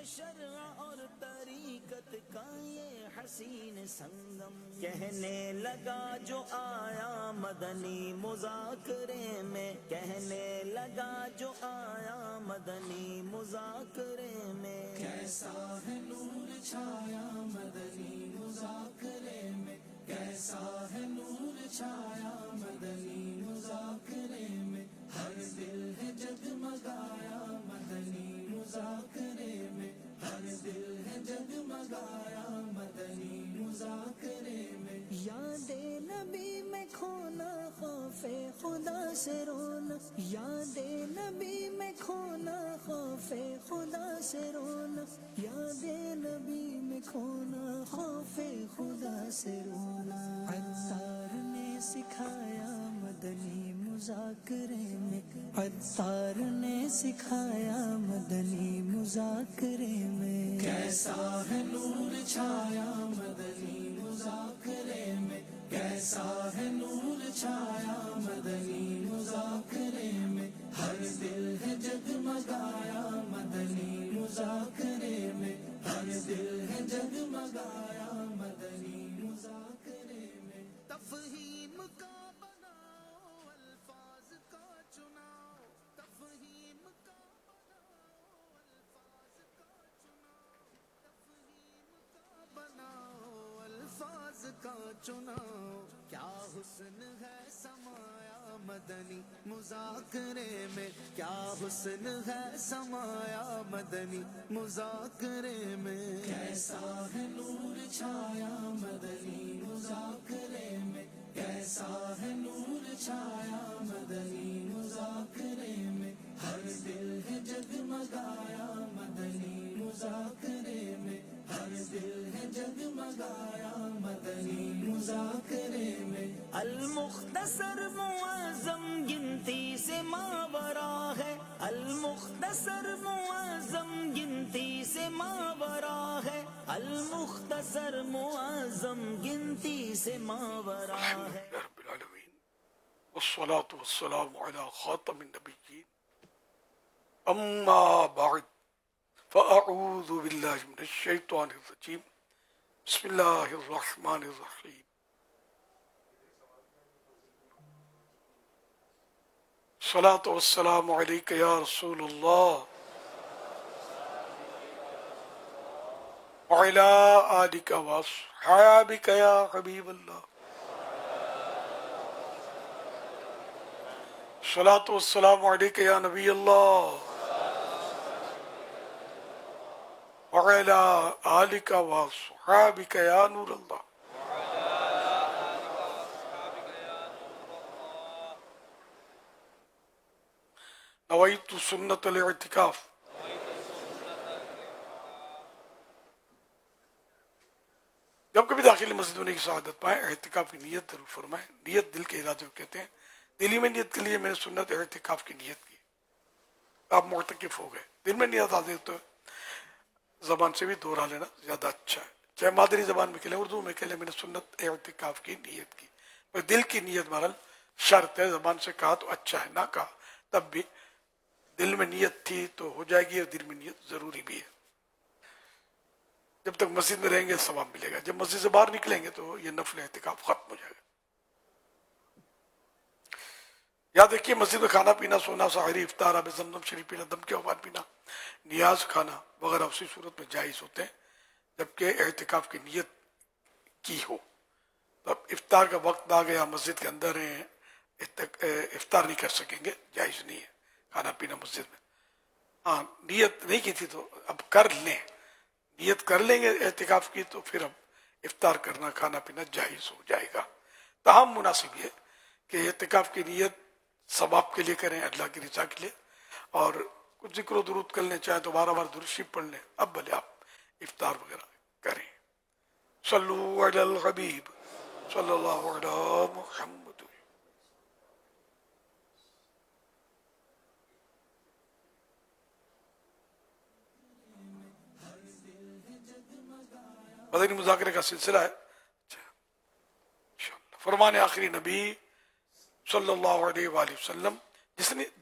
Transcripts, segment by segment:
شرع اور طریقت کا یہ حسین سنگم کہنے لگا جو آیا مدنی مذاکرے میں، کہنے لگا جو آیا مدنی مذاکرے میں، کیسا ہے نور چھایا مدنی مذاکرے میں، کیسا ہے نور چھایا مدنی مذاکرے میں، ہر دل ہے جگمگایا مدنی مذاکرے میں، ہر دل ہے جگمگایا مدنی مذاکرے میں، یاد نبی میں کھونا خوف خدا سے رونا، یاد نبی میں کھونا خوف خدا سے رونا، یاد نبی میں کھونا خوف خدا سے رونا، عطار نے سکھایا مدنی مذاکرے میں، عطار نے سکھایا مدنی مذاکرے میں، کیسا ہے نور چھایا مدنی مذاکرے میں، کیسا ہے نور چھایا مدنی مذاکرے میں، ہر دل ہے جگمگایا مدنی مذاکرے میں، ہر دل ہے جگمگایا مدنی مذاکرے میں، تفہیم کا بناؤ الفاظ کا چناؤ، تفہیم کا بناؤ الفاظ کا چناؤ، تفہیم کا بناؤ الفاظ کا چناؤ، کیا حسن ہے سمایا مدنی مذاکرے میں، کیا حسن ہے سمایا مدنی مذاکرے میں، کیسا ہے نور چھایا مدنی مذاکرے میں، کیسا ہے نور چھایا مدنی مذاکرے میں، ہر دل ہے جگمگایا مدنی مذاکرے میں، ہر دل ہے جگمگایا مدنی مذاکرے میں، المختصر معظم گنتی سے ماورا ہے، المختصر معظم گنتی سے ماورا ہے، المختصر معظم گنتی سے ماورا الحمد ہے، لله رب العالمين والصلاة والسلام على خاتم النبيين أما بعد فأعوذ بالله من الشيطان الرجيم بسم الله الرحمن الرحيم الصلاة والسلام عليك يا رسول الله وعلى آلك وأصحابك يا حبيب الله الصلاة والسلام عليك يا نبي الله وعلى آلك وأصحابك يا نور الله نويت سنة الاعتكاف جب کبھی داخل مسجد ہونے کی سعادت پائیں اعتکاف کی نیت ضرور فرمائیں. نیت دل کے ارادے کو کہتے ہیں. دلی میں نیت کے لیے میں نے سنت اعتکاف کی نیت کی، آپ معتکف ہو گئے. دل میں نیت آ دے تو زبان سے بھی دوہرا لینا زیادہ اچھا ہے، چاہے مادری زبان میں کہلیں اردو میں کہلیں میں نے سنت اعتکاف کی نیت کی. پر دل کی نیت بہرحال شرط ہے. زبان سے کہا تو اچھا ہے، نہ کہا تب بھی دل میں نیت تھی تو ہو جائے گی، اور دل میں نیت ضروری بھی ہے. جب تک مسجد میں رہیں گے ثواب ملے گا، جب مسجد سے باہر نکلیں گے تو یہ نفل اعتکاف ختم ہو جائے گا. یاد رکھیے مسجد میں کھانا پینا، سونا، سحری، افطار، آب زمزم شریف پینا، دم کے بعد پینا، نیاز کھانا وغیرہ اسی صورت میں جائز ہوتے ہیں جبکہ اعتکاف کی نیت کی ہو. تو اب افطار کا وقت آ گیا، مسجد کے اندر ہیں، افطار نہیں کر سکیں گے، جائز نہیں ہے کھانا پینا مسجد میں. ہاں نیت نہیں کی تھی تو اب کر لیں، نیت کر لیں گے اعتکاف کی تو پھر اب افطار کرنا کھانا پینا جائز ہو جائے گا. تاہم مناسب یہ کہ اعتکاف کی نیت ثواب کے لیے کریں، اللہ کی رضا کے لیے، اور کچھ ذکر و درود کر لیں، چاہے تو بار بار درود شریف پڑھ لیں. اب بھلے آپ افطار وغیرہ کریں. صلو علی الحبیب صلی اللہ علی محمد. مدنی مذاکرے کا سلسلہ ہے. فرمان آخری نبی صلی اللہ علیہ وآلہ وسلم،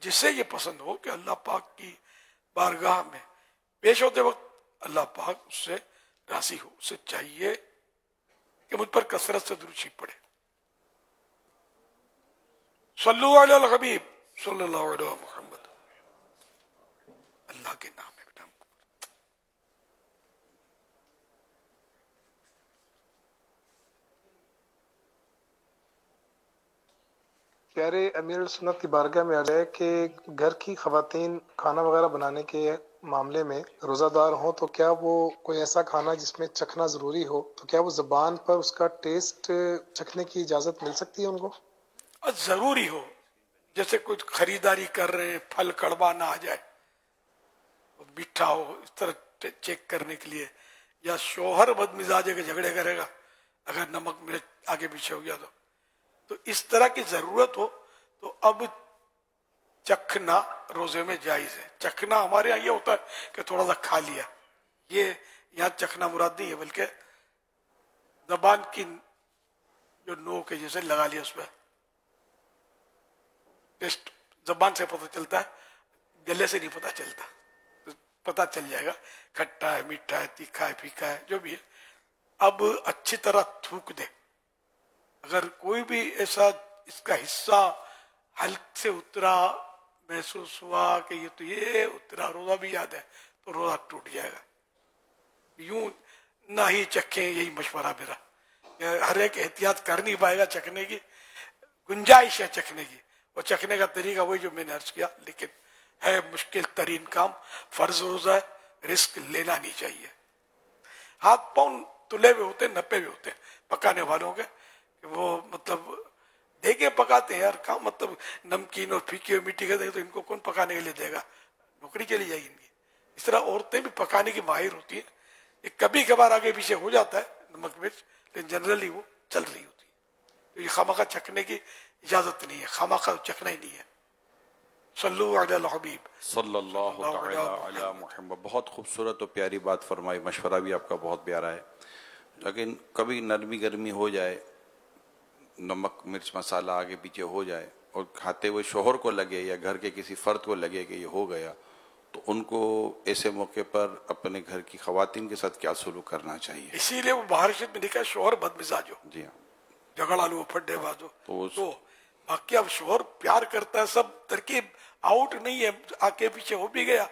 جسے یہ پسند ہو کہ اللہ پاک کی بارگاہ میں پیش ہوتے وقت اللہ پاک اس سے راضی ہو. اسے چاہیے کہ مجھ پر کثرت سے درود شریف پڑھے. صلو علی الحبیب صلی اللہ علیہ محمد. اللہ کے نام ہے بیٹا. پیارے امیر السنت کی بارگاہ میں آ جائے کہ گھر کی خواتین کھانا وغیرہ بنانے کے معاملے میں روزہ دار ہوں تو کیا وہ کوئی ایسا کھانا جس میں چکھنا ضروری ہو تو کیا وہ زبان پر اس کا ٹیسٹ چکھنے کی اجازت مل سکتی ہے ان کو؟ ضروری ہو. جیسے کچھ خریداری کر رہے ہیں, پھل کڑوا نہ آ جائے, میٹھا ہو, اس طرح چیک کرنے کے لیے. یا شوہر بد مزاج ہے کہ جھگڑے کرے گا اگر نمک مرچ آگے پیچھے ہو گیا تو اس طرح کی ضرورت ہو تو اب چکھنا روزے میں جائز ہے. چکھنا ہمارے یہاں یہ ہوتا ہے کہ تھوڑا سا کھا لیا, یہ یہاں چکھنا مراد نہیں ہے, بلکہ زبان کی جو نوک ہے جیسے لگا لیا اس پہ. ٹیسٹ زبان سے پتہ چلتا ہے, گلے سے نہیں پتہ چلتا. پتہ چل جائے گا کھٹا ہے, میٹھا ہے, تیکھا ہے, پھیکا ہے, جو بھی ہے. اب اچھی طرح تھوک دے. اگر کوئی بھی ایسا اس کا حصہ حلق سے اترا, محسوس ہوا کہ یہ اترا, روزہ بھی یاد ہے, تو روزہ ٹوٹ جائے گا. یوں نہ ہی چکھیں, یہی مشورہ میرا. ہر ایک احتیاط کر نہیں پائے گا, چکھنے کی گنجائش ہے چکھنے کی, اور چکھنے کا طریقہ وہی جو میں نے عرض کیا, لیکن ہے مشکل ترین کام. فرض روزہ ہے, رسک لینا نہیں چاہیے. ہاتھ پاؤں تلے ہوئے ہوتے ہیں, نپے ہوئے ہوتے ہیں پکانے والوں کے, کہ وہ مطلب دیکھے پکاتے ہیں یار. کہاں مطلب نمکین اور پھیکی اور میٹھی کا دے تو ان کو کون پکانے کے لیے دے گا, نوکری چلی جائے گی ان کی. اس طرح عورتیں بھی پکانے کی ماہر ہوتی ہیں. یہ کبھی کبھار آگے پیچھے ہو جاتا ہے نمک مرچ, لیکن جنرلی وہ چل رہی ہوتی ہے. تو یہ خامخواہ چکھنے کی اجازت نہیں ہے, خامخواہ چکھنا ہی نہیں ہے. صلو علی الحبیب صلی اللہ تعالی علی محمد. بہت خوبصورت و پیاری بات فرمائی, مشورہ بھی آپ کا بہت پیارا ہے. لیکن کبھی نرمی گرمی ہو جائے, نمک مرچ مسالہ آگے پیچھے ہو جائے, اور کھاتے ہوئے شوہر کو لگے یا گھر کے کسی فرد کو لگے کہ یہ ہو گیا, تو ان کو ایسے موقع پر اپنے گھر کی خواتین کے ساتھ کیا سلوک کرنا چاہیے؟ اسی لیے وہ باہر شد میں لکھا ہے شوہر بد مزاج ہو, جی ہاں. جھگڑا لو, پھڈے باز ہو. تو باقی اب شوہر پیار کرتا ہے, سب ترکیب آؤٹ نہیں ہے, آگے پیچھے ہو بھی گیا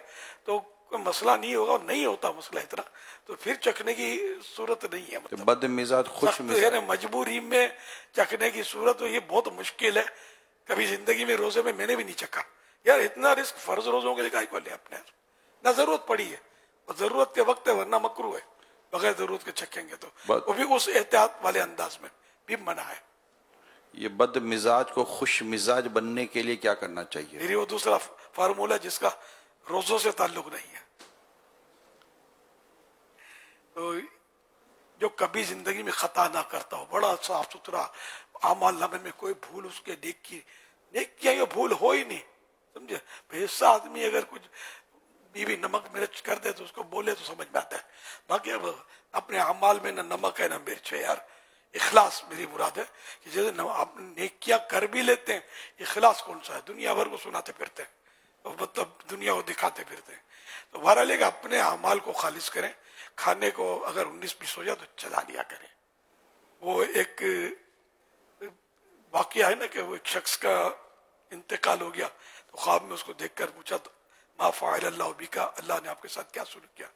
تو کوئی مسئلہ نہیں ہوگا, اور نہیں ہوتا مسئلہ اتنا, تو پھر چکھنے کی صورت نہیں ہے. مطلب بد مزاج خوش مزاج, مجبوری میں چکھنے کی صورت تو یہ بہت مشکل ہے. کبھی زندگی میں روزے میں نے بھی نہیں چکھا یار. اتنا رسک فرض روزوں کے لکھائی کو لے اپنے, نہ ضرورت پڑی ہے, اور ضرورت کے وقت ہے, ورنہ مکروہ ہے. بغیر ضرورت کے چکھیں گے تو وہ بھی اس احتیاط والے انداز میں بھی منع ہے. یہ بد مزاج کو خوش مزاج بننے کے لیے کیا کرنا چاہیے؟ میری وہ دوسرا فارمولہ جس کا روزوں سے تعلق نہیں ہے. تو جو کبھی زندگی میں خطا نہ کرتا ہو, بڑا صاف ستھرا اعمال نامے میں کوئی بھول اس کے نیکیاں یہ بھول ہو ہی نہیں, سمجھے. ایسا آدمی اگر کچھ بیوی نمک مرچ کر دے تو اس کو بولے تو سمجھ میں آتا ہے. باقی اب اپنے اعمال میں نہ نمک ہے نہ مرچ ہے یار. اخلاص میری مراد ہے کہ جیسے آپ نیکیاں کر بھی لیتے ہیں, اخلاص کون سا ہے؟ دنیا بھر کو سناتے پھرتے ہیں, مطلب دنیا کو دکھاتے پھرتے ہیں. تو بہرحال لے کہ اپنے اعمال کو خالص کریں. کھانے کو اگر 19-20 ہو جائے تو چلا لیا کریں. وہ ایک واقعہ ہے نا کہ وہ ایک شخص کا انتقال ہو گیا, تو خواب میں اس کو دیکھ کر پوچھا تو ما فعل اللہ بکا, اللہ نے آپ کے ساتھ کیا سلوک کیا؟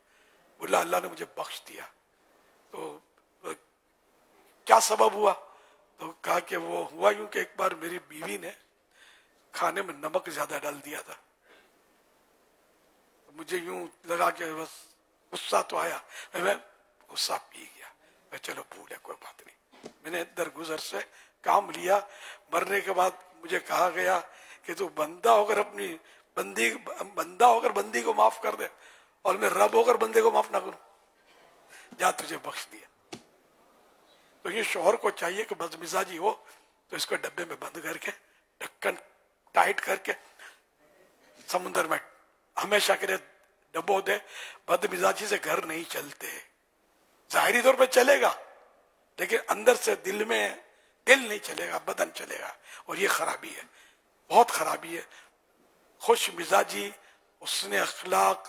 بولا اللہ نے مجھے بخش دیا. تو کیا سبب ہوا؟ تو کہا کہ وہ ہوا یوں کہ ایک بار میری بیوی نے کھانے میں نمک زیادہ ڈال دیا تھا. مجھے یوں لگا کہ بس غصہ تو آیا, میں غصہ پی گیا. میں چلو بھول ہے, کوئی بات نہیں. میں نے درگزر سے کام لیا. مرنے کے بعد مجھے کہا گیا کہ تو بندہ ہو کر اپنی بندی کو معاف کر دے, اور میں رب ہو کر بندے کو معاف نہ کروں. جا تجھے بخش دیا. تو یہ شوہر کو چاہیے کہ بد مزاجی ہو تو اس کو ڈبے میں بند کر کے, ڈھکن ٹائٹ کر کے سمندر میں ہمیشہ کے لیے ڈبو دے. بد مزاجی سے گھر نہیں چلتے. ظاہری طور پہ چلے گا لیکن اندر سے دل نہیں چلے گا, بدن چلے گا, اور یہ خرابی ہے, بہت خرابی ہے. خوش مزاجی, حسن اخلاق,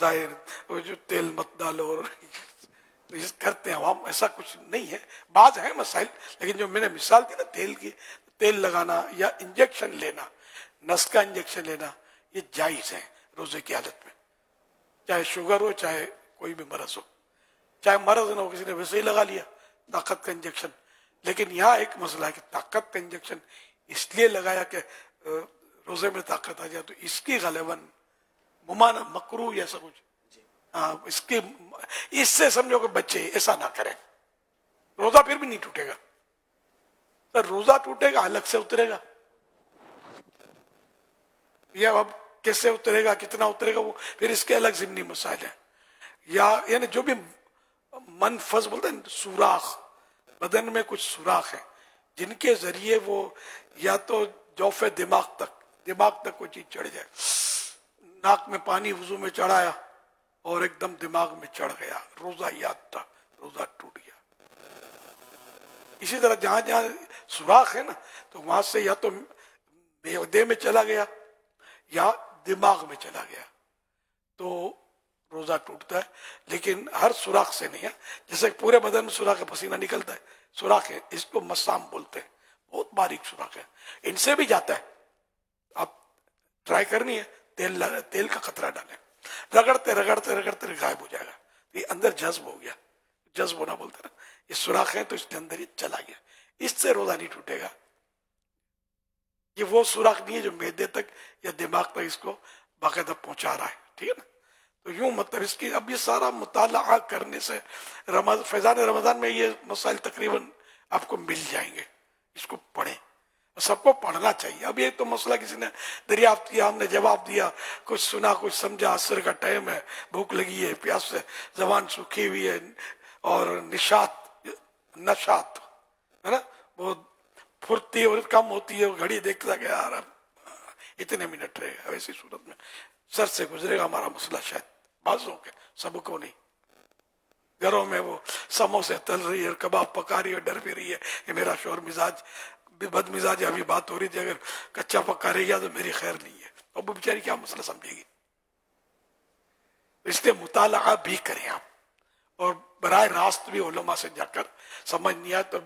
ظاہر وہ جو تیل مت ڈالو اور کرتے ہیں عوام، ایسا کچھ نہیں ہے. بعض ہیں مسائل، لیکن جو میں نے مثال دی نا تیل کی، تیل لگانا یا انجیکشن لینا، نس کا انجیکشن لینا، یہ جائز ہے روزے کی حالت میں، چاہے شوگر ہو چاہے کوئی بھی مرض ہو. چاہے مرض نہ ہو، کسی نے ویسے ہی لگا لیا طاقت کا انجیکشن. لیکن یہاں ایک مسئلہ ہے کہ طاقت کا انجیکشن اس لیے لگایا کہ روزے میں طاقت آ جائے، تو اس کی غالباً ممانع مکروہ یا ایسا کچھ، اس سے سمجھو کہ بچے ایسا نہ کریں. روزہ پھر بھی نہیں ٹوٹے گا، تو روزہ ٹوٹے گا الگ سے اترے گا، یا اب کیسے اترے گا، کتنا اترے گا، وہ پھر اس کے الگ ضمنی مسائل ہیں. یا یعنی جو بھی منفذ بولتے ہیں سوراخ، بدن میں کچھ سوراخ ہیں جن کے ذریعے وہ یا تو جوف دماغ تک کوئی چیز چڑھ جائے. ناک میں پانی وضو میں چڑھایا اور ایک دم دماغ میں چڑھ گیا، روزہ یاد تھا، روزہ ٹوٹ گیا. اسی طرح جہاں جہاں سوراخ ہے نا، تو وہاں سے یا تو معدے میں چلا گیا یا دماغ میں چلا گیا تو روزہ ٹوٹتا ہے. لیکن ہر سوراخ سے نہیں ہے، جیسے پورے بدن میں سوراخ پسینہ نکلتا ہے، سوراخ ہے، اس کو مسام بولتے ہیں، بہت باریک سوراخ ہے، ان سے بھی جاتا ہے. آپ ٹرائی کرنی ہے، تیل کا قطرہ ڈالیں، رگڑتے رگڑتے رگڑتے غائب ہو جائے گا. یہ اندر جذب ہو گیا، جذب ہونا بولتے ہیں نا، یہ سوراخ ہے تو اس کے اندر یہ چلا گیا، اس سے روزہ نہیں ٹوٹے گا. یہ وہ سوراخ نہیں ہے جو معدے تک یا دماغ تک اس کو باقاعدہ پہنچا رہا ہے. ٹھیک ہے نا؟ تو یوں مطلب اس کی اب یہ سارا مطالعہ کرنے سے فیضان رمضان میں یہ مسائل تقریباً آپ کو مل جائیں گے. اس کو پڑھیں، سب کو پڑھنا چاہیے. اب یہ تو مسئلہ کسی نے دریافت کیا، ہم نے جواب دیا، کچھ سنا کچھ سمجھا، عصر کا ٹائم ہے، بھوک لگی ہے، پیاس سے زبان سوکھی ہوئی ہے، اور نشاط ہے نا، بہت پھرتی اور کم ہوتی ہے، گھڑی دیکھتا کہ یار اب اتنے منٹ رہے گا. ایسی صورت میں سر سے گزرے گا ہمارا مسئلہ، شاید بعضوں کے، سب کو نہیں. گھروں میں وہ سموسے تل رہی ہے، کباب پکا رہی ہے، ڈر بھی رہی ہے کہ میرا شوہر مزاج بد مزاج ہے. ابھی بات ہو رہی تھی، اگر کچا پکا رہی ہے تو میری خیر نہیں ہے. اب وہ بیچاری کیا مسئلہ سمجھے گی؟ اس لیے مطالعہ بھی کریں آپ، اور براہ راست بھی علماء سے جا کر سمجھ نہیں آئے تو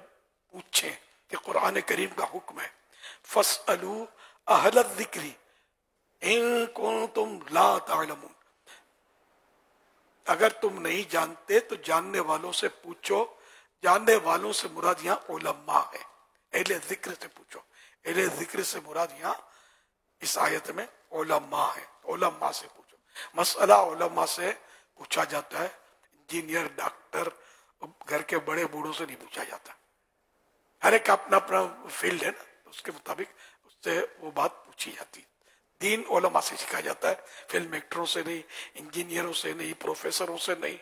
پوچھیں کہ قرآن کریم کا حکم ہے فَاسْأَلُوا أَهْلَ الذِّكْرِ إِن كُنتُمْ لَا تَعْلَمُونَ. اگر تم نہیں جانتے تو جاننے والوں سے پوچھو. جاننے والوں سے مراد یہاں علماء ہے، اہل ذکر سے پوچھو. اہل ذکر سے مراد یہاں اس آیت میں علماء ہے، علماء سے پوچھو. مسئلہ علماء سے پوچھا جاتا ہے، انجینئر، ڈاکٹر، گھر کے بڑے بوڑھوں سے نہیں پوچھا جاتا. ہر ایک اپنا اپنا فیلڈ ہے نا، اس کے مطابق اس سے وہ بات پوچھی جاتی ہے. دین علماء سے سکھا جاتا ہے، فلم ایکٹروں سے نہیں، انجینئروں سے نہیں، پروفیسروں سے نہیں،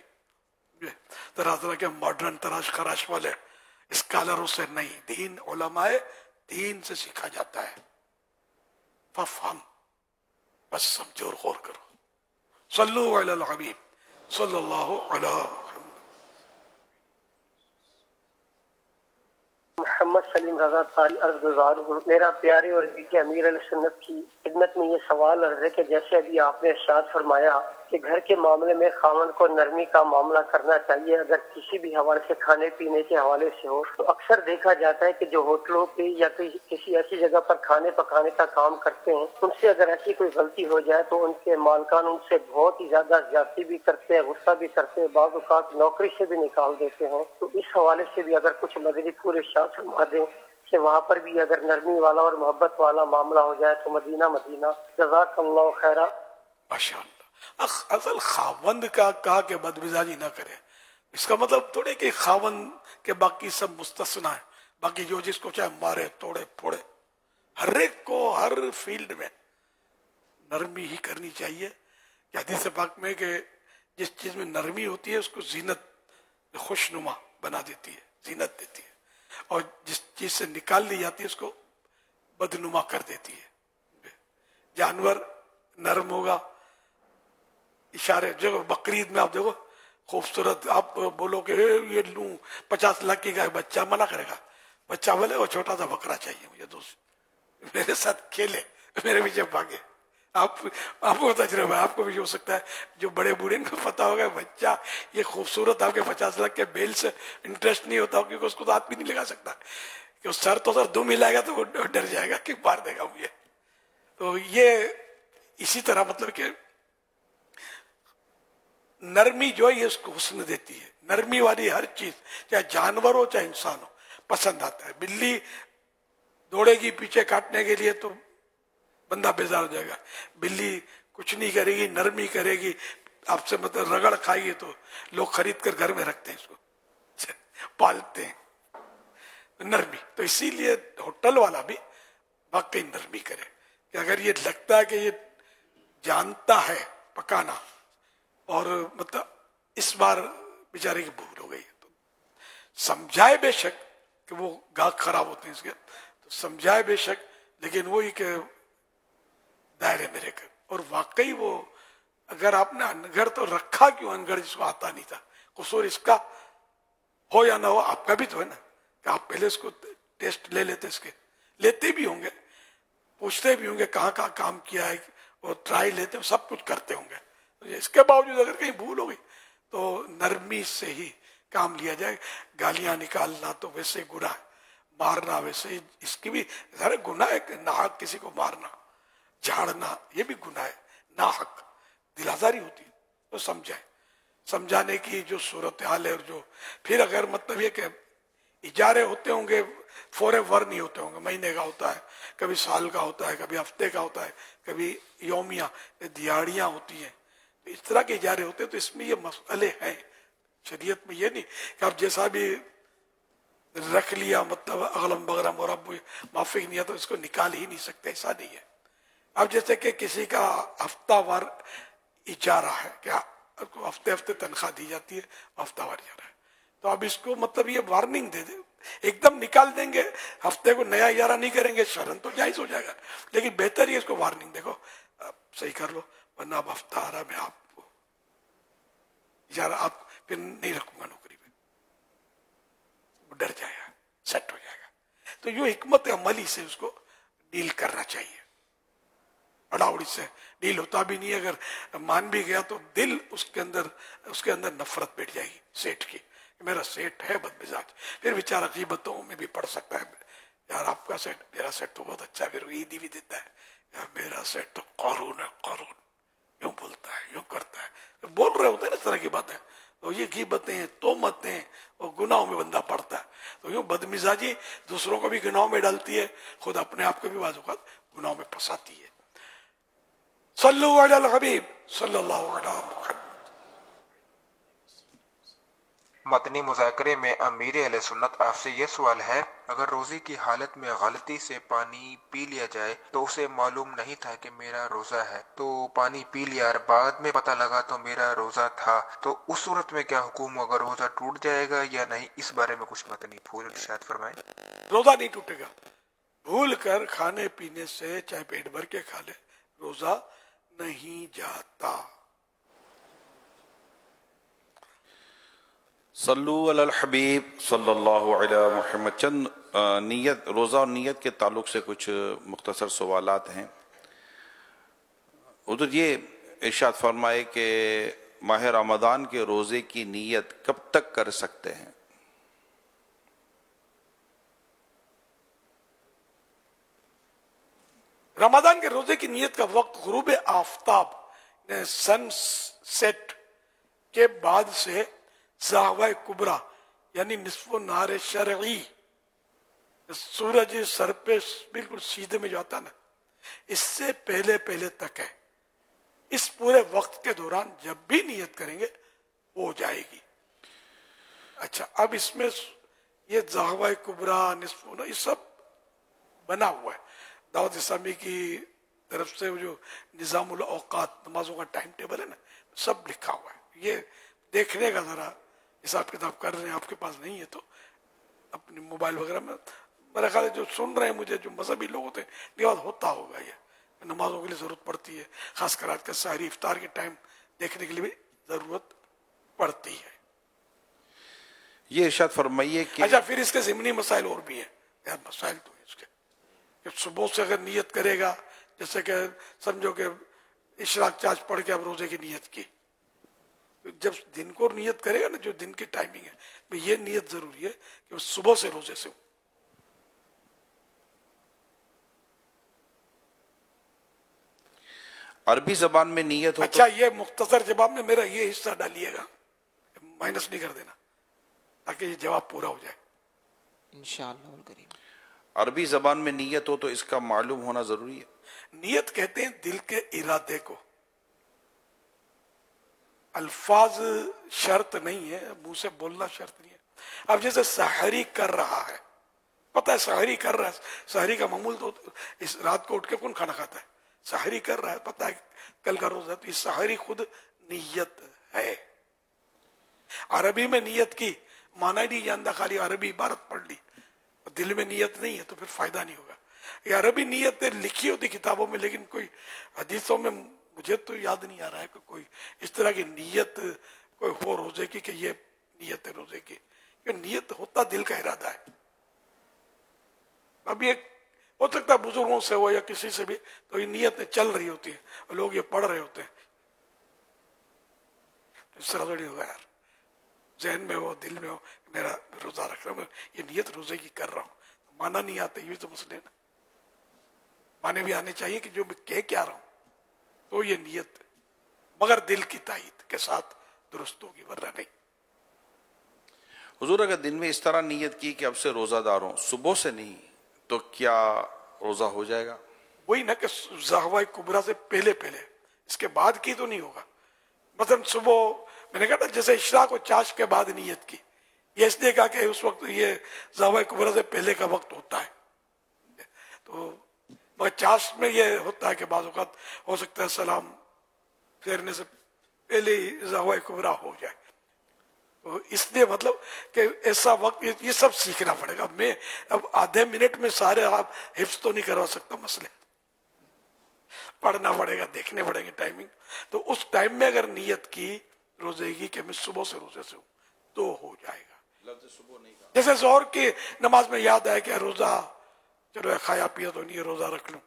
طرح طرح کے ماڈرن تراش خراش والے اسکالروں سے نہیں. دین علماء دین سے سکھا جاتا ہے. ففہم، بس سمجھو اور غور کرو. صلو علی الحبیب صلی اللہ علیہ محمد سلیم رضا تعالی عرض گزار ہوں. میرا پیارے اور بیٹے امیر علیہ سنت کی خدمت میں یہ سوال عرض ہے کہ جیسے ابھی آپ نے ارشاد فرمایا کہ گھر کے معاملے میں خاوند کو نرمی کا معاملہ کرنا چاہیے اگر کسی بھی حوالے سے، کھانے پینے کے حوالے سے ہو، تو اکثر دیکھا جاتا ہے کہ جو ہوٹلوں پہ یا کسی ایسی جگہ پر کھانے پکانے کا کام کرتے ہیں، ان سے اگر ایسی کوئی غلطی ہو جائے تو ان کے مالکان ان سے بہت ہی زیادہ زیادتی بھی کرتے ہیں، غصہ بھی کرتے ہیں، بعض اوقات نوکری سے بھی نکال دیتے ہیں. تو اس حوالے سے بھی اگر کچھ مدنی پور ارشاد فرما دیں کہ وہاں پر بھی اگر نرمی والا اور محبت والا معاملہ ہو جائے تو مدینہ مدینہ. جزاک اللہ خیرہ. ماشاء اللہ. اصل خاوند کا کہا کہ بدمزاجی نہ کرے، اس کا مطلب تھوڑے کہ خاوند کے باقی سب مستثنا ہے، باقی جو جس کو چاہے مارے توڑے پھوڑے. ہر ایک کو ہر فیلڈ میں نرمی ہی کرنی چاہیے. کہ حدیث پاک میں کہ جس چیز میں نرمی ہوتی ہے اس کو زینت خوشنما بنا دیتی ہے، زینت دیتی ہے، اور جس چیز سے نکال دی جاتی ہے اس کو بدنما کر دیتی ہے. جانور نرم ہوگا، اشارے جو بقرعید میں آپ دیکھو خوبصورت، آپ بولو کہ یہ لوں 50 لاکھ کی گائے، بچہ منع کرے گا. بچہ بولے وہ چھوٹا سا بکرا چاہیے مجھے، دوست میرے ساتھ کھیلے، میرے پیچھے بھاگے. آپ کو تجربہ ہے، آپ کو بھی ہو سکتا ہے، جو بڑے بوڑھے ان کو پتا ہوگا بچہ یہ خوبصورت آپ کے 50 لاکھ کے بیل سے انٹرسٹ نہیں ہوتا، کیونکہ اس کو تو ہاتھ بھی نہیں لگا سکتا، کہ سر تو سر دم ہلائے گا تو وہ ڈر جائے گا کہ مار دے گا مجھے. تو یہ اسی طرح مطلب کہ نرمی جو ہے یہ اس کو حسن دیتی ہے. نرمی والی ہر چیز چاہے جانور ہو چاہے انسان ہو پسند آتا ہے. بلی دوڑے گی پیچھے کاٹنے کے لیے تو بندہ بیزار ہو جائے گا، بلی کچھ نہیں کرے گی، نرمی کرے گی، آپ سے مطلب رگڑ کھائیے تو لوگ خرید کر گھر میں رکھتے ہیں، اس کو پالتے ہیں. نرمی تو اسی لیے ہوٹل والا بھی واقعی نرمی کرے کہ اگر یہ لگتا ہے کہ یہ جانتا ہے پکانا اور مطلب اس بار بیچارے کی بھول ہو گئی تو سمجھائے بے شک کہ وہ گاہک خراب ہوتے ہیں اس کے، تو سمجھائے بے شک، لیکن وہی کہ دائرے میں رہ کر. اور واقعی وہ اگر آپ نے انگڑ تو رکھا کیوں، انگڑ جس کو آتا نہیں تھا، قصور اس کا ہو یا نہ ہو آپ کا بھی تو ہے نا، کہ آپ پہلے اس کو ٹیسٹ لے لیتے، اس کے لیتے بھی ہوں گے، پوچھتے بھی ہوں گے کہاں کہاں کام کیا ہے، اور ٹرائی لیتے سب کچھ کرتے ہوں گے. اس کے باوجود اگر کہیں بھول ہو گئی تو نرمی سے ہی کام لیا جائے. گالیاں نکالنا تو ویسے گناہ ہے، مارنا ویسے اس کی بھی ذرا گناہ ہے، کہ ناحق کسی کو مارنا جھاڑنا یہ بھی گناہ ہے، ناحق دل آزاری ہوتی ہے. تو سمجھانے کی جو صورتحال ہے، اور جو پھر اگر مطلب یہ کہ اجارے ہوتے ہوں گے فور ایور نہیں ہوتے ہوں گے، مہینے کا ہوتا ہے، کبھی سال کا ہوتا ہے، کبھی ہفتے کا ہوتا ہے، کبھی یومیہ دیہاڑیاں ہوتی ہیں، اس طرح کے اجارے ہوتے ہیں. تو اس میں یہ مسئلے ہیں شریعت میں، یہ نہیں کہ آپ جیسا بھی رکھ لیا مطلب اغلم بغرم اور اب موافق نہیں ہے تو اس کو نکال ہی نہیں سکتے، ایسا نہیں ہے. اب جیسے کہ کسی کا ہفتہ وار اجارہ ہے، کیا ہفتے ہفتے تنخواہ دی جاتی ہے، ہفتہ وار اجارہ ہے، تو اب اس کو مطلب یہ وارننگ دے دے، ایک دم نکال دیں گے، ہفتے کو نیا اجارہ نہیں کریں گے، شرن تو جائز ہو جائے گا، لیکن بہتر یہ اس کو وارننگ، دیکھو صحیح کر لو ورنہ اب ہفتہ آ رہا میں آپ کو اجارہ آپ پھر نہیں رکھوں گا نوکری پہ، وہ ڈر جائے گا، سیٹ ہو جائے گا. تو یہ حکمت عملی سے اس کو ڈیل کرنا چاہیے. اڑاوڑی سے ڈیل ہوتا بھی نہیں، اگر مان بھی گیا تو دل اس کے اندر نفرت بیٹھ جائے گی سیٹ کی، میرا سیٹ ہے بد مزاج، پھر بیچارہ غیبتوں میں بھی پڑ سکتا ہے، یار آپ کا سیٹ، میرا سیٹ تو بہت اچھا ہے، پھر عیدی بھی دیتا ہے، یار میرا سیٹ تو قارون ہے، قارون یوں بولتا ہے، یوں کرتا ہے، بول رہے ہوتے ہیں اس طرح کی باتیں. تو یہ غیبتیں، تہمتیں اور گناہوں میں بندہ پڑتا ہے. تو یوں بد مزاجی دوسروں کو بھی گناہوں میں ڈالتی ہے، خود اپنے آپ کو بھی بعض اوقات گناہوں میں پھنساتی ہے. صلو علی الحبیب صلی اللہ علیہ وسلم. متنی مذاکرے میں امیر اہل سنت آپ سے یہ سوال ہے، اگر روزے کی حالت میں غلطی سے پانی پی لیا جائے تو اسے معلوم نہیں تھا کہ میرا روزہ ہے، تو پانی پی لیا اور بعد میں پتہ لگا تو میرا روزہ تھا، تو اس صورت میں کیا حکم ہوگا، روزہ ٹوٹ جائے گا یا نہیں؟ اس بارے میں کچھ متنی پھول ارشاد فرمائیں. روزہ نہیں ٹوٹے گا. بھول کر کھانے پینے سے چاہے پیٹ بھر کے کھا لے، روزہ نہیں جاتا. صلو علی الحبیب صلی اللہ علیہ محمد. چند نیت، روزہ اور نیت کے تعلق سے کچھ مختصر سوالات ہیں. حضور یہ ارشاد فرمائے کہ ماہ رمضان کے روزے کی نیت کب تک کر سکتے ہیں؟ رمضان کے روزے کی نیت کا وقت غروب آفتاب سن سیٹ کے بعد سے زاوہ کبریٰ یعنی نصف نہار شرعی، سورج سر پہ بالکل سیدھے میں جو آتا نا، اس سے پہلے تک ہے. اس پورے وقت کے دوران جب بھی نیت کریں گے وہ ہو جائے گی. اچھا، اب اس میں یہ زاوہ کبریٰ، نصف نہار، یہ سب بنا ہوا ہے دعوت اسلامی کی طرف سے. جو نظام الاوقات، نمازوں کا ٹائم ٹیبل ہے نا، سب لکھا ہوا ہے. یہ دیکھنے کا ذرا حساب کتاب کر رہے ہیں، آپ کے پاس نہیں ہے تو اپنے موبائل وغیرہ میں، میرا خیال ہے جو سن رہے ہیں مجھے، جو مذہبی لوگ ہوتے ہیں، لحاظ ہوتا ہوگا، یہ نمازوں کے لیے ضرورت پڑتی ہے، خاص کر آج کا سحری افطار کے ٹائم دیکھنے کے لیے بھی ضرورت پڑتی ہے. یہ ارشاد فرمائیے کہ اچھا، پھر اس کے ضمنی مسائل اور بھی ہیں. یار مسائل تو ہیں اس کے کہ صبح سے اگر نیت کرے گا جیسے کہ سمجھو کہ اشراق چاش پڑھ کے اب روزے کی نیت کی، جب دن کو نیت کرے گا نا، جو دن کی ٹائمنگ ہے، یہ نیت ضروری ہے کہ وہ صبح سے روزے سے ہوں. عربی زبان میں نیت ہو اچھا، یہ مختصر جواب میں میرا یہ حصہ ڈالیے گا، مائنس نہیں کر دینا، تاکہ یہ جواب پورا ہو جائے. انشاءاللہ الکریم. عربی زبان میں نیت ہو تو اس کا معلوم ہونا ضروری ہے. نیت کہتے ہیں دل کے ارادے کو، الفاظ شرط نہیں ہے، منہ سے بولنا شرط نہیں ہے. اب جیسے سحری کر رہا ہے، پتہ ہے سحری کر رہا ہے، سحری کا معمول تو اس رات کو اٹھ کے کون کھانا کھاتا ہے؟ سحری کر رہا ہے، پتہ ہے کل کا روزہ، تو یہ سحری خود نیت ہے. عربی میں نیت کی معنی نہیں جانتا، خالی عربی عبارت پڑھ لی، دل میں نیت نہیں ہے تو پھر فائدہ نہیں ہوگا. یہ عربی نیت لکھی ہوتی کتابوں میں، لیکن کوئی حدیثوں میں مجھے تو یاد نہیں آ رہا ہے کہ کوئی اس طرح کی نیت کوئی ہو روزے کی کہ یہ نیت ہے روزے کی. کہ نیت ہوتا دل کا ارادہ ہے. ابھی ایک ہو سکتا ہے بزرگوں سے ہو یا کسی سے بھی، تو یہ نیت چل رہی ہوتی ہے، لوگ یہ پڑھ رہے ہوتے ہیں، اس طرح تھوڑی ہوگا یار، ذہن میں ہو دل میں ہو میرا روزہ رکھ رہا ہوں، یہ نیت روزے کی کر رہا ہوں. مانا نہیں آتے، یہ تو مسئلے نا، مانے بھی آنے چاہیے کہ جو میں کہہ کیا رہا ہوں تو یہ نیت، مگر دل کی تائید کے ساتھ درست ہوگی، ورنہ نہیں. حضور اگر دن میں اس طرح نیت کی کہ اب سے روزہ دار ہوں، صبح سے نہیں، تو کیا روزہ ہو جائے گا؟ وہی نا کہ زہوہ کبریٰ سے پہلے اس کے بعد کی تو نہیں ہوگا. مثلا صبح میں نے کہا تھا جیسے اشراق و چاش کے بعد نیت کی، یہ اس لیے کہا کہ اس وقت یہ زہوہ کبریٰ سے پہلے کا وقت ہوتا ہے. تو مگر چاش میں یہ ہوتا ہے کہ بعض اوقات ہو سکتا ہے سلام پھیرنے سے پہلے ہی زہوہ کبریٰ ہو جائے. تو اس لیے مطلب کہ ایسا وقت یہ سب سیکھنا پڑے گا. میں اب آدھے منٹ میں سارے آپ حفظ تو نہیں کروا سکتا، مسئلے پڑھنا پڑے گا، دیکھنے پڑیں گے ٹائمنگ. تو اس ٹائم میں اگر نیت کی روزے کی کہ میں صبح سے روزے سے ہوں تو ہو جائے گا. جیسے ظہر کی نماز میں یاد آئے کہ روزہ چلو کھایا پیا تو نہیں، روزہ رکھ لوں،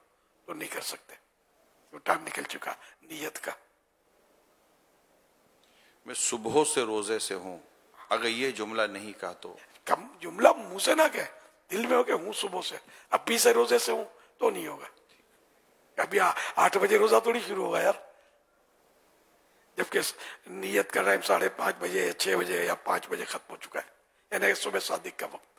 تو نہیں کر سکتے، تو ٹائم نکل چکا نیت کا. میں صبح سے روزے سے ہوں، اگر یہ جملہ نہیں کہا تو کم جملہ منہ سے نہ کہے، دل میں ہو کہ ہوں صبح سے، ابھی سے روزے سے ہوں تو نہیں ہوگا. ابھی 8 بجے روزہ تھوڑی شروع ہوگا یار، جبکہ نیت کا ٹائم 5:30 بجے 6 بجے یا 5 بجے ختم ہو چکا ہے، یعنی صبح صادق کا وقت.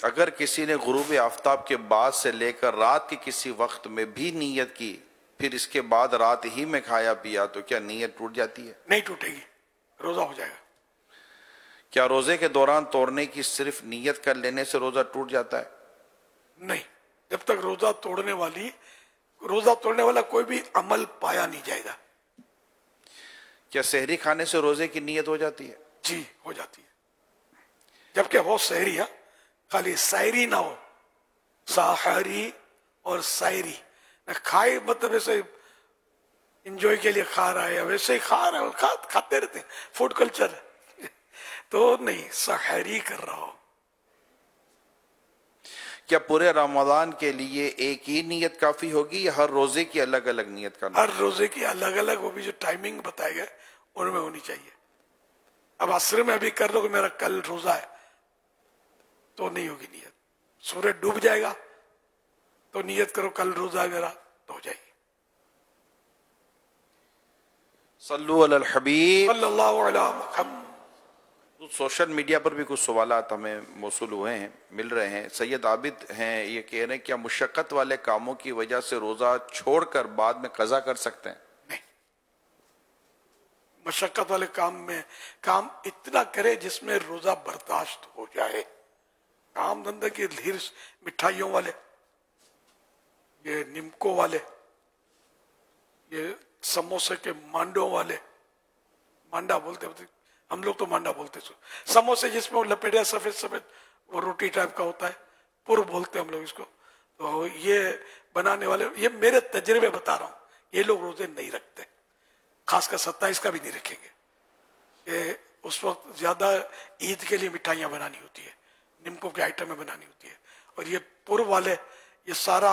اگر کسی نے غروب آفتاب کے بعد سے لے کر رات کے کسی وقت میں بھی نیت کی، پھر اس کے بعد رات ہی میں کھایا پیا، تو کیا نیت ٹوٹ جاتی ہے؟ نہیں ٹوٹے گی، روزہ ہو جائے گا. کیا روزے کے دوران توڑنے کی صرف نیت کر لینے سے روزہ ٹوٹ جاتا ہے؟ نہیں، جب تک روزہ توڑنے والا کوئی بھی عمل پایا نہیں جائے گا. کیا سحری کھانے سے روزے کی نیت ہو جاتی ہے؟ جی ہو جاتی ہے، جبکہ ہو سحری، خالی سائری نہ ہو، ساحری اور سائری نہ کھائے، مطلب ایسے انجوائے کے لیے کھا رہا ہے، ویسے ہی کھا رہا ہے، کھاتے رہتے ہیں، فوڈ کلچر تو نہیں، سحری کر رہا ہو. کیا پورے رمضان کے لیے ایک ہی نیت کافی ہوگی یا ہر روزے کی الگ الگ نیت کرنا؟ ہر روزے کی الگ الگ، وہ بھی جو ٹائمنگ بتائے گئے ان میں ہونی چاہیے. اب عصر میں ابھی کر لو کہ میرا کل روزہ ہے تو نہیں ہوگی نیت. سورج ڈوب جائے گا تو نیت کرو کل روزہ ہے میرا، تو ہو جائے گی. صلو علی الحبیب صلی اللہ علیہ محمد. سوشل میڈیا پر بھی کچھ سوالات ہمیں موصول ہوئے ہیں، مل رہے ہیں. سید عابد ہیں، یہ کہہ رہے ہیں کیا مشقت والے کاموں کی وجہ سے روزہ چھوڑ کر بعد میں قضا کر سکتے ہیں؟ نہیں، مشقت والے کام اتنا کرے جس میں روزہ برداشت ہو جائے. کام دھندے کی ہرس، مٹھائیوں والے، یہ نمکوں والے، یہ سموسے کے مانڈوں والے، مانڈا بولتے ہم لوگ تو مانڈا بولتے، سموسے جس میں وہ لپیٹے سفید سفید، وہ روٹی ٹائپ کا ہوتا ہے، پور بولتے ہم لوگ اس کو. تو یہ بنانے والے، یہ میرے تجربے بتا رہا ہوں، یہ لوگ روزے نہیں رکھتے، خاص کر 27 کا بھی نہیں رکھیں گے. کہ اس وقت زیادہ عید کے لیے مٹھائیاں بنانی ہوتی ہے، نمکوں کے آئٹمیں بنانی ہوتی ہے، اور یہ پور والے یہ سارا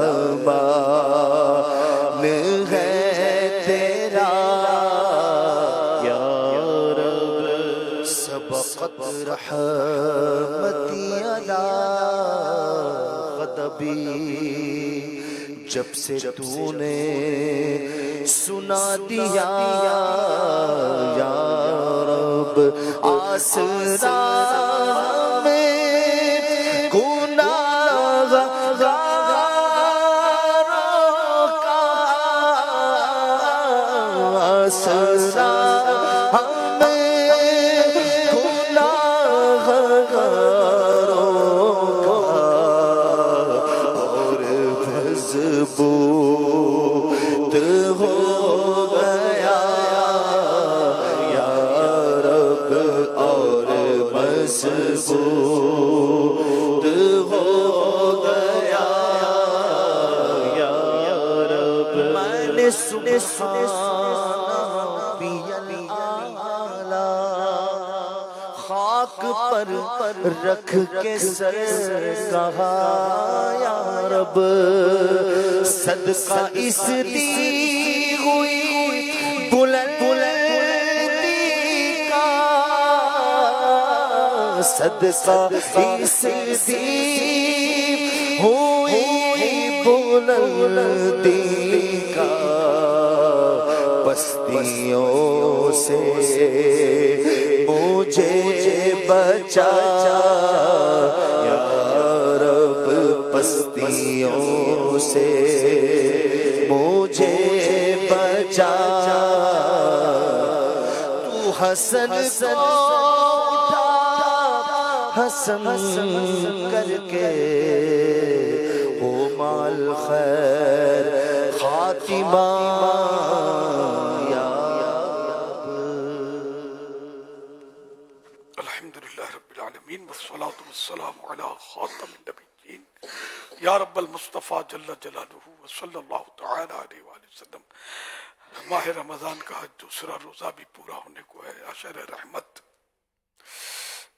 رحمان ہے تیرا یا رب سبقت رحمتی علی غضبی جب سے تو نے سنا دیا یا رب آسرا میں گناہگاروں کا آسرا ہمیں گناہگاروں کا اور مضبوط ہو گیا یا رب اور مضبوط ہو گیا یا رب میں نے سبحان ربی الاعلی خاک پر رکھ کے سر کہا یا رب صدقہ اس دی ہوئی بلندی کا صدقہ اس دی ہوئی بلندی کا پستیوں سے مجھے بچا یا رب پستیوں سے مجھے بچا تو حسن کو اٹھا حسن کر کے ہو مال خیر خاتمہ یا الحمدللہ رب العالمین والصلاة والسلام علی خاتم النبیین یا رب المصطفیٰ جل جلالہ وصلی اللہ تعالی علیہ وآلہ وسلم۔ ماہ رمضان کا دوسرا روزہ بھی پورا ہونے کو ہے، عشر رحمت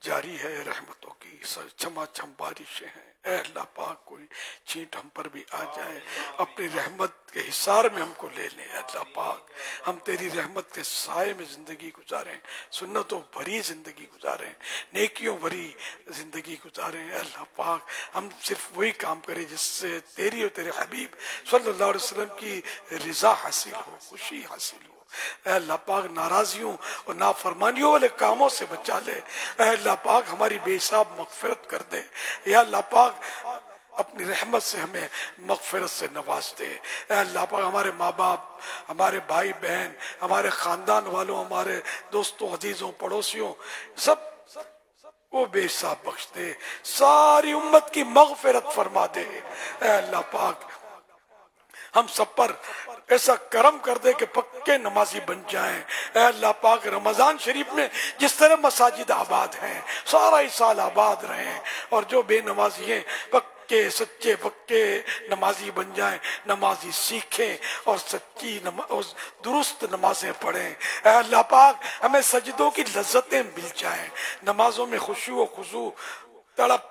جاری ہے، رحمتوں کی چھما چھم بارشیں ہیں۔ اے اللہ پاک کوئی چینٹ ہم پر بھی آ جائے، اپنی رحمت کے حصار میں ہم کو لے لیں۔ اللہ پاک ہم تیری رحمت کے سائے میں زندگی گزاریں، سنتوں بھری زندگی گزاریں، نیکیوں بھری زندگی گزاریں۔ اے اللہ پاک ہم صرف وہی کام کریں جس سے تیری اور تیرے حبیب صلی اللہ علیہ وسلم کی رضا حاصل ہو، خوشی حاصل ہو۔ اے اللہ پاک ناراضیوں اور نافرمانیوں والے کاموں سے بچا لے۔ اے اللہ پاک ہماری بے حساب مغفرت کر دے۔ یا اللہ پاک اپنی رحمت سے ہمیں مغفرت سے نواز دے۔ اے اللہ پاک ہمارے ماں باپ، ہمارے بھائی بہن، ہمارے خاندان والوں، ہمارے دوستوں، عزیزوں، پڑوسیوں، سب وہ بے حساب بخش دے، ساری امت کی مغفرت فرما دے۔ اے اللہ پاک ہم سب پر ایسا کرم کر دے کہ پکے نمازی بن جائیں۔ اے اللہ پاک رمضان شریف میں جس طرح مساجد آباد ہیں سارا ہی سال آباد رہیں، اور جو بے نمازی ہیں پکے سچے پکے نمازی بن جائیں، نمازی سیکھیں اور سچی درست نمازیں پڑھیں۔ اے اللہ پاک ہمیں سجدوں کی لذتیں مل جائیں، نمازوں میں خشوع و خضوع تڑپ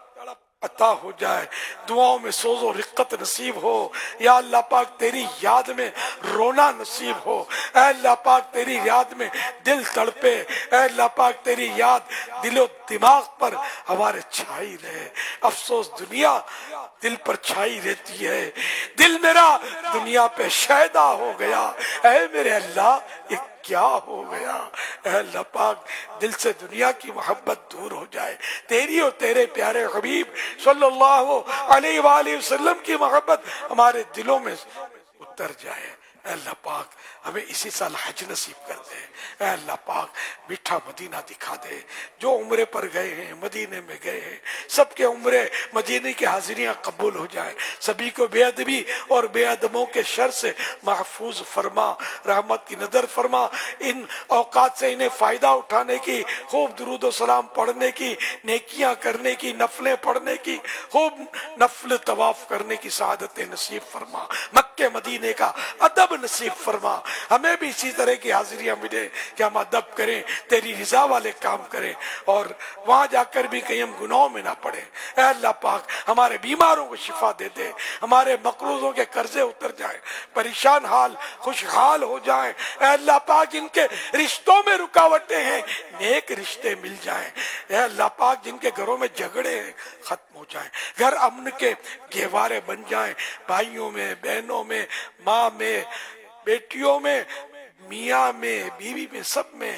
عطا ہو جائے، دعاؤں میں سوز و رقت نصیب ہو۔ یا اللہ پاک تیری یاد میں رونا نصیب ہو۔ اے اللہ پاک تیری یاد میں دل تڑپے۔ اے اللہ پاک تیری یاد دل و دماغ پر ہمارے چھائی رہے۔ افسوس دنیا دل پر چھائی رہتی ہے، دل میرا دنیا پہ شیدا ہو گیا۔ اے میرے اللہ یہ کیا ہو گیا؟ اے اللہ پاک دل سے دنیا کی محبت دور ہو جائے، تیری اور تیرے پیارے حبیب صلی اللہ علیہ وآلہ وسلم کی محبت ہمارے دلوں میں اتر جائے۔ اے اللہ پاک ہمیں اسی سال حج نصیب کر دے۔ اے اللہ پاک میٹھا مدینہ دکھا دے۔ جو عمرے پر گئے ہیں، مدینے میں گئے ہیں، سب کے عمرے مدینے کی حاضریاں قبول ہو جائیں، سبھی کو بے ادبی اور بے ادبوں کے شر سے محفوظ فرما، رحمت کی نظر فرما۔ ان اوقات سے انہیں فائدہ اٹھانے کی، خوب درود و سلام پڑھنے کی، نیکیاں کرنے کی، نفلیں پڑھنے کی، خوب نفل طواف کرنے کی سعادت نصیب فرما۔ مکہ مدینے کا ادب ادب نصیب فرما، ہمیں بھی اسی طرح کی حاضریاں ملے کہ ہم ادب کریں، تیری رضا والے کام کریں، اور وہاں جا کر بھی کہیں ہم گناہوں میں نہ پڑیں۔ اے اللہ پاک ہمارے بیماروں کو شفا دے دے، ہمارے مقروضوں کے قرضے اتر جائیں، پریشان حال خوشحال ہو جائیں۔ اے اللہ پاک جن کے رشتوں میں رکاوٹیں ہیں نیک رشتے مل جائیں۔ اے اللہ پاک جن کے گھروں میں جھگڑے ہیں ختم ہو جائیں، گھر امن کے گہوارے بن جائیں، بھائیوں میں، بہنوں میں، ماں میں، بیٹیوں میں، میاں میں، بیوی میں، سب میں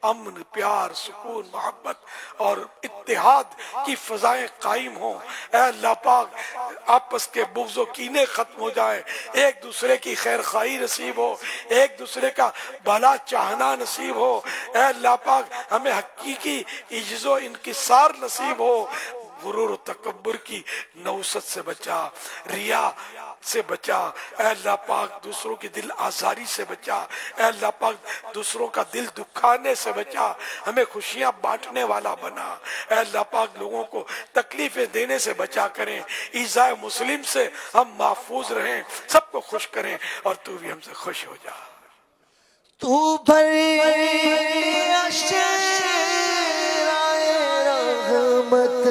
امن، پیار، سکون، محبت اور اتحاد کی فضائیں قائم ہوں۔ اے اللہ پاک آپس کے بغض و کینے ختم ہو جائیں، ایک دوسرے کی خیر خواہی نصیب ہو، ایک دوسرے کا بھلا چاہنا نصیب ہو۔ اے اللہ پاک ہمیں حقیقی عجز و انکسار نصیب ہو، غرور و تکبر کی نوست سے بچا، ریا سے بچا۔ اے اللہ پاک دوسروں کی دل آزاری سے بچا، اے اللہ پاک دوسروں کا دل دکھانے سے بچا، ہمیں خوشیاں بانٹنے والا بنا۔ اے اللہ پاک لوگوں کو تکلیفیں دینے سے بچا کریں، ایذائے مسلم سے ہم محفوظ رہیں، سب کو خوش کریں، اور تو بھی ہم سے خوش ہو جا۔ تو بھر رحمت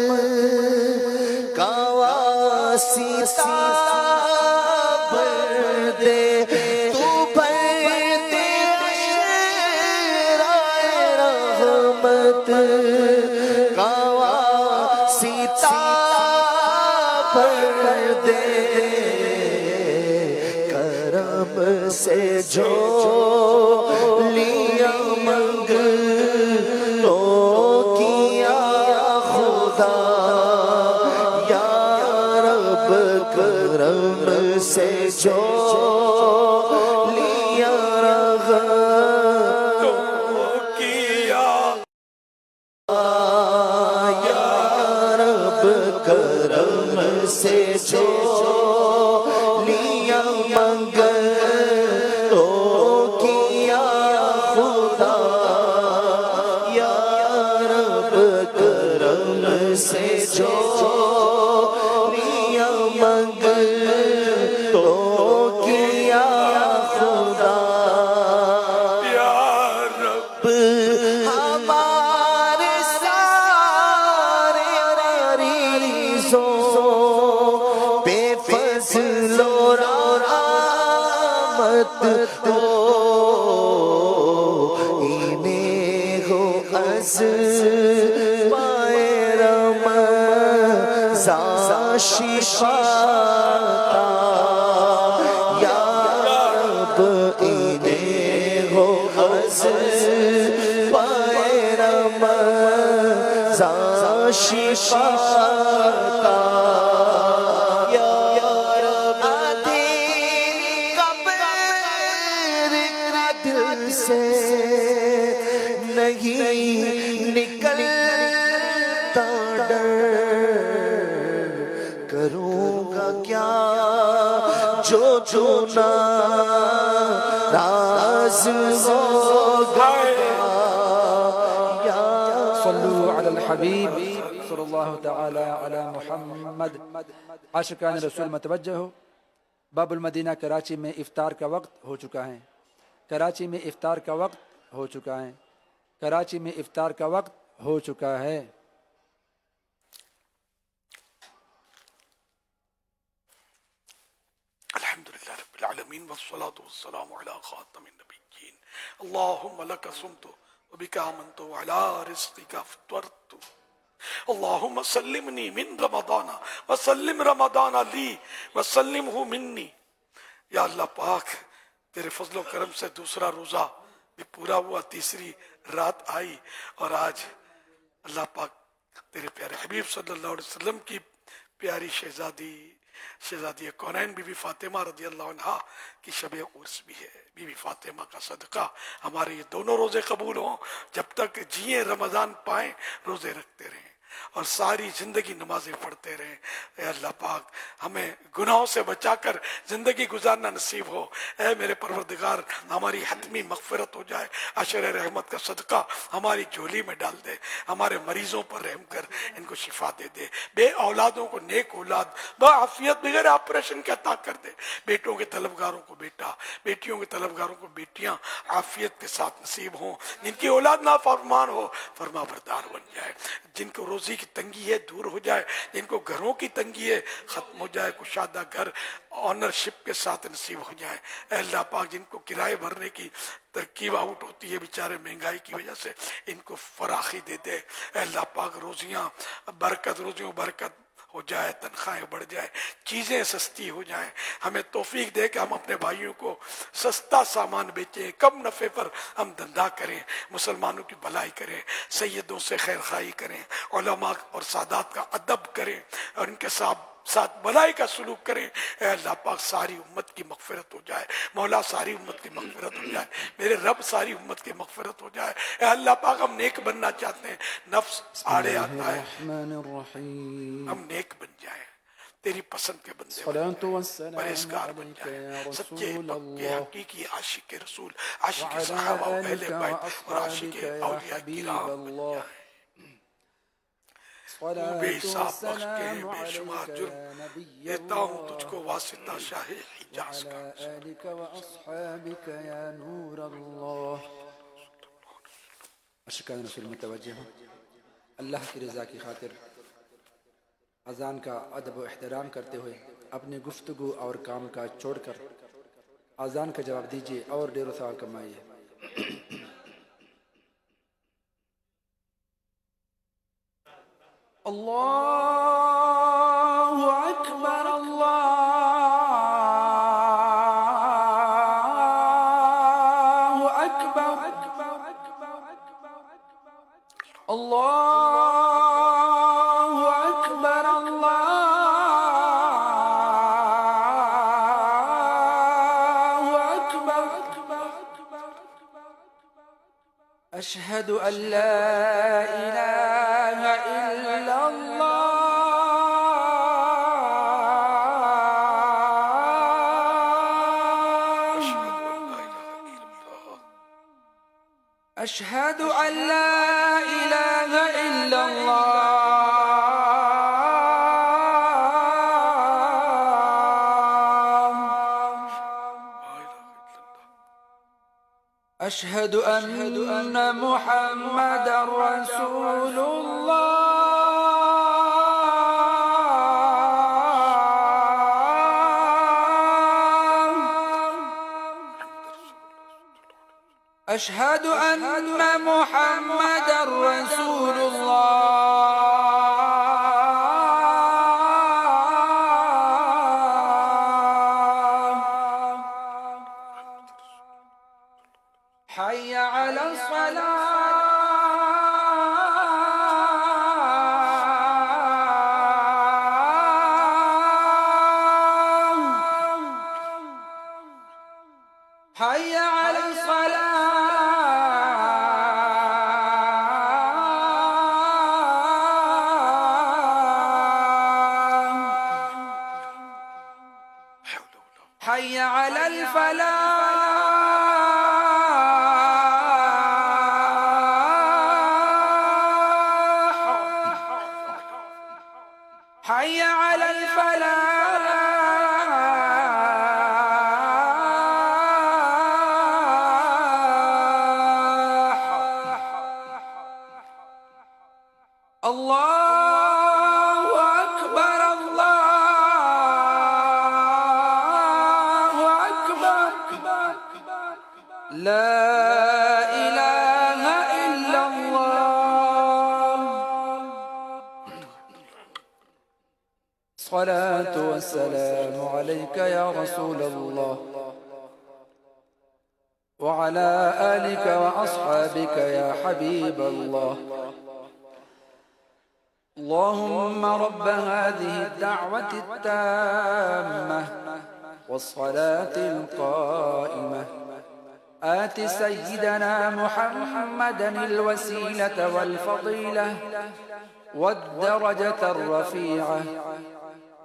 کا واسطہ بھر دے، تو بھر دے رحمت کا واسطہ بھر دے، کرم سے جو لیا منگ تو کیا خدا، یا رب کرم سے جو لیا رغم کیا یا رب کرم سے جو لیا منگ تو کیا خدا، یا رب کرم سے جو لیا منگ تو کیا خدا، یا رب ہمارے سارے مریضوں بے فضل و رحمت ہو، انہیں ہو از پائے رمضان شفا عطا، یا رب انہیں ہو از پائے رمضان شفا عطا، یا رب آدھی قبر کا دل سے نہیں نکلتا ڈر، کروں گا کیا جو ناراض ہوگا، صلوا علی الحبیب صلی اللہ تعالی علی محمد۔ عاشقان رسول متوجہ ہو، باب المدینہ کراچی میں افطار کا وقت ہو چکا ہے، کراچی میں افطار کا وقت ہو چکا ہے، کراچی میں افطار کا وقت ہو چکا ہے۔ الحمدللہ رب العالمین والصلاة والسلام علی خاتم النبیین، اللہم لک صمت وبک آمنت وعلی رزقک افطرت، اللہم سلمنی من رمضان وسلم رمضان لی وسلمہ منی۔ یا اللہ پاک تیرے فضل و کرم سے دوسرا روزہ بھی پورا ہوا، تیسری رات آئی، اور آج اللہ پاک تیرے پیارے حبیب صلی اللہ علیہ وسلم کی پیاری شہزادی کونین بی بی فاطمہ رضی اللہ عنہا کی شب عرس بھی ہے۔ بی بی فاطمہ کا صدقہ ہمارے یہ دونوں روزے قبول ہوں، جب تک جیئیں رمضان پائیں روزے رکھتے رہیں۔ اور ساری زندگی نمازیں پڑھتے رہیں. اے اللہ پاک ہمیں گناہوں سے بچا کر زندگی گزارنا نصیب ہو. اے میرے پروردگار ہماری حتمی مغفرت ہو جائے. عشر رحمت کا صدقہ ہماری جھولی میں ڈال دے. ہمارے مریضوں پر رحم کر ان کو شفا دے دے. بے اولادوں کو نیک اولاد بعافیت بغیر آپریشن کے عطا کر دے. بیٹوں کے طلبگاروں کو بیٹا, بیٹیوں کے طلبگاروں کو بیٹیاں عافیت کے ساتھ نصیب ہوں. جن کی اولاد نافرمان ہو فرما بردار بن جائے. جن کو روزی کی تنگی ہے دور ہو جائے. جن کو گھروں کی تنگی ہے ختم ہو جائے. کشادہ گھر آنرشپ کے ساتھ نصیب ہو جائے. اے اللہ پاک جن کو کرائے بھرنے کی ترکیب آؤٹ ہوتی ہے بیچارے مہنگائی کی وجہ سے, ان کو فراخی دے دے. اے اللہ پاک روزیوں برکت ہو جائے, تنخواہیں بڑھ جائے, چیزیں سستی ہو جائیں. ہمیں توفیق دے کہ ہم اپنے بھائیوں کو سستا سامان بیچیں, کم نفع پر ہم دھندا کریں, مسلمانوں کی بھلائی کریں, سیدوں سے خیر خواہی کریں, علماء اور سادات کا ادب کریں اور ان کے ساتھ بھلائی کا سلوک کریں. اے اللہ پاک ساری امت کی مغفرت ہو جائے. مولا ساری امت کی مغفرت ہو جائے. میرے رب ساری امت کی مغفرت ہو جائے. اے اللہ پاک ہم نیک بننا چاہتے ہیں, نفس آڑے آتا ہے, ہم نیک بن جائیں, تیری پسند کے بندے بن جائیں, پرہیزگار بن جائیں, سچے پکے حقیقی عاشق رسول, عاشق صحابہ و اہل بیت اور عاشق اولیاء کرام بن جائیں. تو بے حساب بخش کے ہیں بے شمار جرم, دیتا ہوں تجھ کو واسطہ شاہ حجاز کا. اشکان رسول متوجہ ہوں. اللہ کی رضا کی خاطر اذان کا ادب و احترام کرتے ہوئے اپنی گفتگو اور کام کاج چھوڑ کر اذان کا جواب دیجیے اور ڈیر و ثواب کمائیے. اللہ اکبر اللہ اکبر اللہ اکبر اللہ اکبر. اشہد ان لا الہ الا اللہ اشہد ان لا الہ الا اللہ اشہد ان محمد رسول اللہ اشہد ان محمد رسول اللہ. حي على الصلاة حي على الصلاة حي على الفلاح حي على الفلاح الله أكبر الله أكبر لا إله إلا الله. الصلاة والسلام عليك يا رسول الله وعلى آلك وأصحابك يا حبيب الله. اللهم رب هذه الدعوة التامة والصلاة القائمة آت سيدنا محمدا الوسيلة والفضيلة والدرجة الرفيعة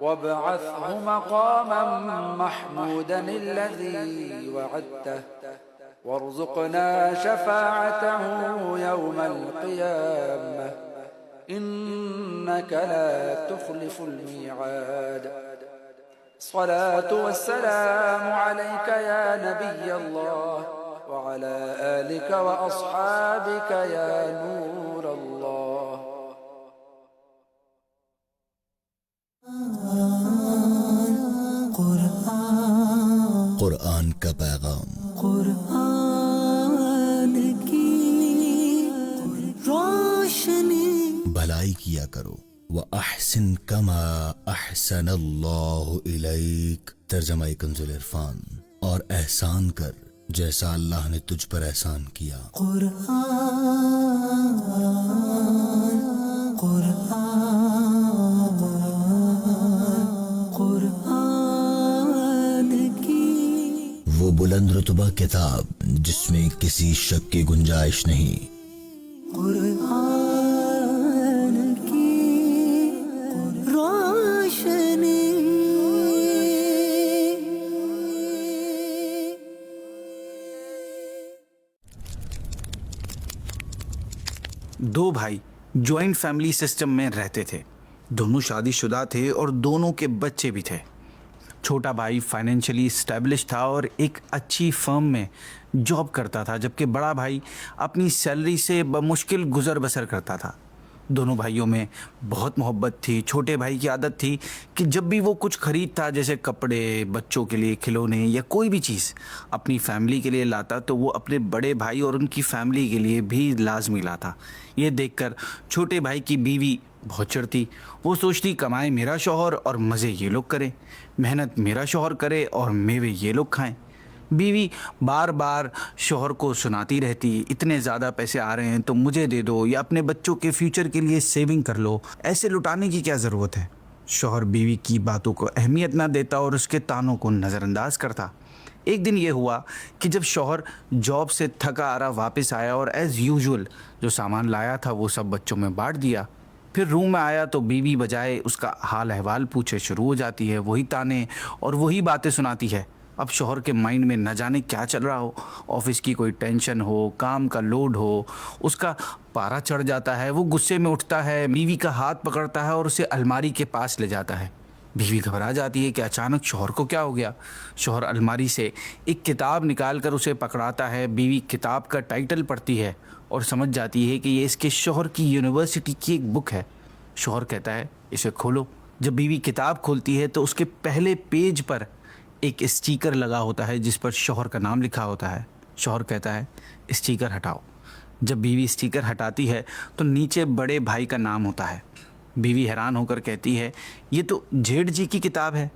وابعثه مقاما محمودا الذي وعدته وارزقنا شفاعته يوم القيامة إنك لا تخلف الميعاد. الصلاة والسلام عليك يا نبي الله وعلى آلك وأصحابك يا نور الله. قرآن کا پیغام، قرآن کی روشنی، بھلائی کیا کرو، وَأَحْسِن كَمَا أَحْسَنَ اللَّهُ إِلَيْكَ، ترجمہ کنز العرفان، اور احسان کر جیسا اللہ نے تجھ پر احسان کیا. قرآن کی وہ بلند رتبہ کتاب جس میں کسی شک کی گنجائش نہیں. قرآن کی روشنی. دو بھائی جوائنٹ فیملی سسٹم میں رہتے تھے. دونوں شادی شدہ تھے اور دونوں کے بچے بھی تھے. چھوٹا بھائی فائنینشلی اسٹیبلش تھا اور ایک اچھی فرم میں جاب کرتا تھا، جبکہ بڑا بھائی اپنی سیلری سے بمشکل گزر بسر کرتا تھا. دونوں بھائیوں میں بہت محبت تھی. چھوٹے بھائی کی عادت تھی کہ جب بھی وہ کچھ خریدتا، جیسے کپڑے، بچوں کے لیے کھلونے یا کوئی بھی چیز اپنی فیملی کے لیے لاتا، تو وہ اپنے بڑے بھائی اور ان کی فیملی کے لیے بھی لازمی لاتا. یہ دیکھ کر چھوٹے بھائی کی بیوی بہت چڑھتی. وہ سوچتی کمائے میرا شوہر اور مزے یہ لوگ کریں، محنت میرا شوہر کرے اور میوے یہ لوگ کھائیں. بیوی بار بار شوہر کو سناتی رہتی، اتنے زیادہ پیسے آ رہے ہیں تو مجھے دے دو، یا اپنے بچوں کے فیوچر کے لیے سیونگ کر لو، ایسے لٹانے کی کیا ضرورت ہے. شوہر بیوی کی باتوں کو اہمیت نہ دیتا اور اس کے تانوں کو نظر انداز کرتا. ایک دن یہ ہوا کہ جب شوہر جاب سے تھکا آرا واپس آیا اور ایز یوزول جو سامان لایا تھا وہ سب بچوں میں بانٹ دیا. پھر روم میں آیا تو بیوی بجائے اس کا حال احوال پوچھے شروع ہو جاتی ہے، وہی تانے اور وہی باتیں سناتی ہے. اب شوہر کے مائنڈ میں نہ جانے کیا چل رہا ہو، آفس کی کوئی ٹینشن ہو، کام کا لوڈ ہو، اس کا پارا چڑھ جاتا ہے. وہ غصے میں اٹھتا ہے، بیوی کا ہاتھ پکڑتا ہے اور اسے الماری کے پاس لے جاتا ہے. بیوی گھبرا جاتی ہے کہ اچانک شوہر کو کیا ہو گیا. شوہر الماری سے ایک کتاب نکال کر اسے پکڑاتا ہے. بیوی کتاب کا ٹائٹل پڑھتی ہے اور سمجھ جاتی ہے کہ یہ اس کے شوہر کی یونیورسٹی کی ایک بک ہے. شوہر کہتا ہے اسے کھولو. جب بیوی کتاب کھولتی ہے تو اس کے پہلے پیج پر ایک اسٹیکر لگا ہوتا ہے جس پر شوہر کا نام لکھا ہوتا ہے. شوہر کہتا ہے اسٹیکر ہٹاؤ. جب بیوی اسٹیکر ہٹاتی ہے تو نیچے بڑے بھائی کا نام ہوتا ہے. بیوی حیران ہو کر کہتی ہے یہ تو جیٹھ جی کی کتاب ہے،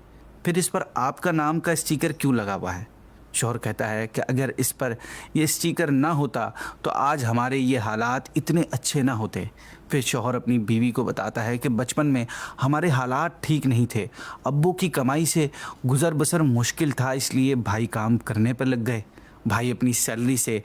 پھر اس پر آپ کا نام کا اسٹیکر کیوں لگا ہوا ہے؟ شوہر کہتا ہے کہ اگر اس پر یہ اسٹیکر نہ ہوتا تو آج ہمارے یہ حالات اتنے اچھے نہ ہوتے. پھر شوہر اپنی بیوی کو بتاتا ہے کہ بچپن میں ہمارے حالات ٹھیک نہیں تھے، ابو کی کمائی سے گزر بسر مشکل تھا، اس لیے بھائی کام کرنے پر لگ گئے. بھائی اپنی سیلری سے